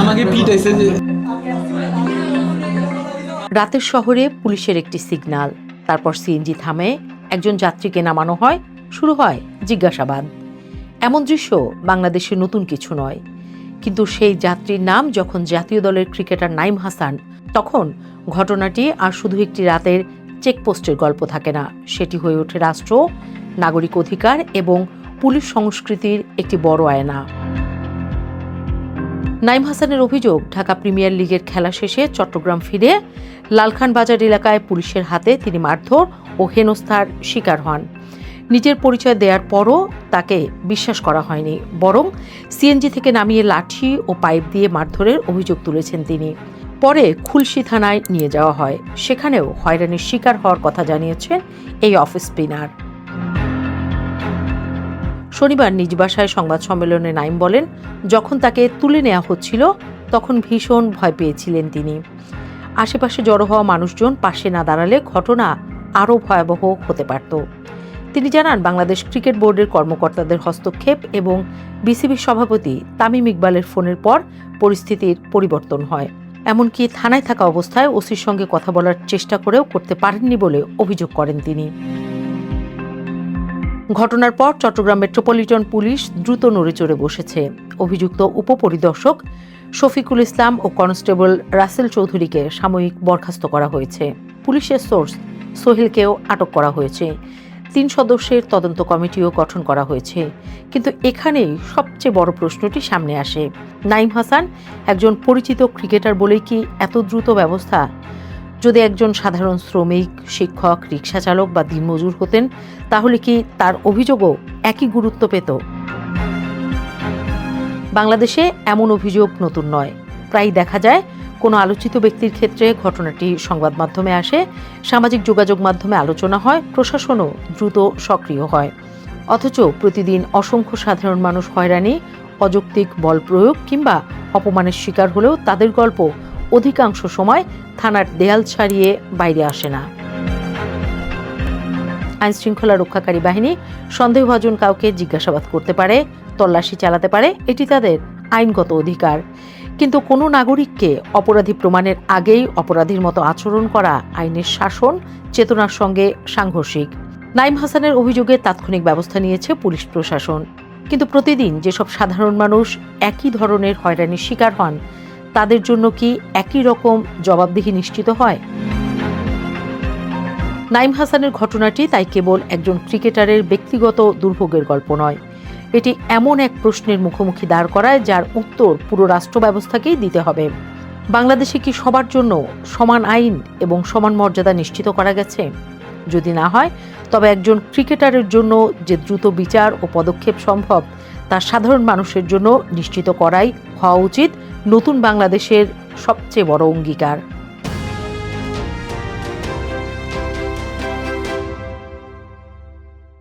আমাকে পিটাইছে যে। রাতের শহরে পুলিশের একটি সিগন্যাল, তারপর সিএনজি থামে, একজন যাত্রীকে নামানো হয়, শুরু হয় জিজ্ঞাসাবাদ। এমন দৃশ্য বাংলাদেশে নতুন কিছু নয়, কিন্তু সেই যাত্রীর নাম যখন জাতীয় দলের ক্রিকেটার নাইম হাসান, তখন ঘটনাটি আর শুধু একটি রাতের চেকপোস্টের গল্প থাকে না, সেটি হয়ে ওঠে রাষ্ট্র, নাগরিক অধিকার এবং পুলিশ সংস্কৃতির একটি বড় আয়না। নাইম হাসানের অভিযোগ, ঢাকা প্রিমিয়ার লিগের খেলা শেষে চট্টগ্রাম ফিরে লালখান বাজার এলাকায় পুলিশের হাতে তিনি মারধর ও হেনস্থার শিকার হন। নিজের পরিচয় দেওয়ার পরও তাকে বিশ্বাস করা হয়নি, বরং সিএনজি থেকে নামিয়ে লাঠি ও পাইপ দিয়ে মারধরের অভিযোগ তুলেছেন তিনি। পরে খুলশী থানায় নিয়ে যাওয়া হয়, সেখানেও হয়রানির শিকার হওয়ার কথা জানিয়েছেন এই অফ স্পিনার। শনিবার নিজ বাসায় সংবাদ সম্মেলনে নাইম বলেন, যখন তাকে তুলে নেওয়া হচ্ছিল তখন ভীষণ ভয় পেয়েছিলেন তিনি। আশেপাশে জড়ো হওয়া মানুষজন পাশে না দাঁড়ালে ঘটনা আরও ভয়াবহ হতে পারত। তিনি জানান, বাংলাদেশ ক্রিকেট বোর্ডের কর্মকর্তাদের হস্তক্ষেপ এবং বিসিবির সভাপতি তামিম ইকবালের ফোনের পর পরিস্থিতির পরিবর্তন হয়। এমনকি থানায় থাকা অবস্থায় ওসির সঙ্গে কথা বলার চেষ্টা করেও করতে পারেননি বলে অভিযোগ করেন তিনি। ঘটনার পর চট্টগ্রাম মেট্রোপলিটন পুলিশ দ্রুত নড়েচড়ে বসেছে। অভিযুক্ত উপপরিদর্শক শফিকুল ইসলাম ও কনস্টেবল রাসেল চৌধুরীকে সাময়িক বরখাস্ত করা হয়েছে। পুলিশের সোর্স সোহেলকেও আটক করা হয়েছে। 3 সদস্যের তদন্ত কমিটিও গঠন করা হয়েছে। কিন্তু এখানেই সবচেয়ে বড় প্রশ্নটি সামনে আসে, নাইম হাসান একজন পরিচিত ক্রিকেটার বলেই কি এত দ্রুত ব্যবস্থা? যদি একজন সাধারণ শ্রমিক, শিক্ষক, রিকশা চালক বা দিনমজুর হতেন, তাহলে কি তার অভিযোগও একই গুরুত্ব পেত? বাংলাদেশে এমন অভিযোগ নতুন নয়। প্রায় দেখা যায় কোনো আলোচিত ব্যক্তির ক্ষেত্রে ঘটনাটি সংবাদ মাধ্যমে আসে, সামাজিক যোগাযোগ মাধ্যমে আলোচনা হয়, প্রশাসনও দ্রুত সক্রিয় হয়। অথচ প্রতিদিন অসংখ্য সাধারণ মানুষ হয়রানি, অযৌক্তিক বল প্রয়োগ কিংবা অপমানের শিকার হলেও তাদের গল্প অধিকাংশ সময় থানার দেয়াল ছাড়িয়ে বাইরে আসে না। আইনশৃঙ্খলা রক্ষাকারী বাহিনী সন্দেহভাজন কাউকে জিজ্ঞাসাবাদ করতে পারে, তল্লাশি চালাতে পারে, এটি তাদের আইনগত অধিকার। কিন্তু কোনো নাগরিককে অপরাধী প্রমাণের আগেই অপরাধীর মতো আচরণ করা আইনের শাসন চেতনার সঙ্গে সাংঘর্ষিক। নাইম হাসানের অভিযোগে তাৎক্ষণিক ব্যবস্থা নিয়েছে পুলিশ প্রশাসন। কিন্তু প্রতিদিন যেসব সাধারণ মানুষ একই ধরনের হয়রানির শিকার হন, তাদের জন্য কি একই রকম জবাবদিহি নিশ্চিত হয়? নাইম হাসানের ঘটনাটি তাই কেবল একজন ক্রিকেটারের ব্যক্তিগত দুর্ভোগের গল্প নয়, এটি এমন এক প্রশ্নের মুখোমুখি দাঁড় করায় যার উত্তর পুরো রাষ্ট্র ব্যবস্থাকেই দিতে হবে। বাংলাদেশে কি সবার জন্য সমান আইন এবং সমান মর্যাদা নিশ্চিত করা গেছে? যদি না হয়, তবে একজন ক্রিকেটারের জন্য যে দ্রুত বিচার ও পদক্ষেপ সম্ভব, তা সাধারণ মানুষের জন্য নিশ্চিত করাই হওয়া উচিত নতুন বাংলাদেশের সবচেয়ে বড় অঙ্গীকার।